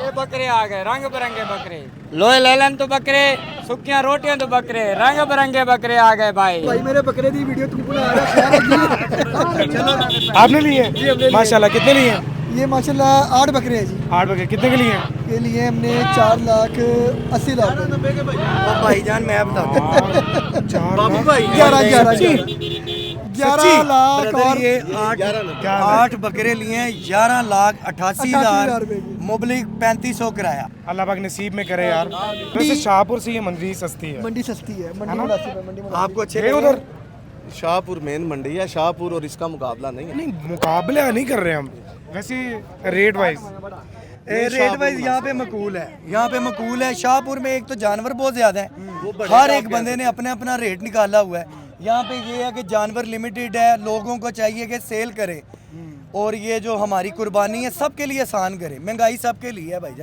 ये बकरे आ गए, रंग बिरंगे बकरे, लोहे लेलन तो बकरे, सुखियां रोटियां तो बकरे, रंग बिरंगे बकरे आ गए भाई। भाई मेरे बकरे दी वीडियो तू बना रहा है। चलो आपने लिए माशाल्लाह, कितने लिए हैं? ये माशाल्लाह 8 बकरे हैं जी। 8 बकरे कितने के लिए हैं? ये लिए हमने 4,80,000 भाईजान मैं बताता हूँ, 11 लाख और ये 8 बकरे लिए हैं, 11,88,000 रुपए की। मुबलिक 3500 किराया। अल्लाह पाक नसीब में करे यार। वैसे शाहपुर से ये मंडी सस्ती है। मंडी सस्ती है, मंडी मुनासिब है, मंडी मुनासिब आपको अच्छे गए उधर? शाहपुर मेन मंडी है, शाहपुर और इसका मुकाबला नहीं है। नहीं, मुकाबला नहीं कर रहे हम, वैसे रेट वाइज। रेट वाइज यहाँ पे मकूल है, यहाँ पे मकूल है। शाहपुर में एक तो जानवर बहुत ज्यादा है, हर एक बंदे ने अपने अपना रेट निकाला हुआ है। यहाँ पे ये है कि जानवर लिमिटेड है, लोगों को चाहिए कि सेल करे और ये जो हमारी कुर्बानी है सबके लिए आसान करे। महंगाई सबके लिए है भाई।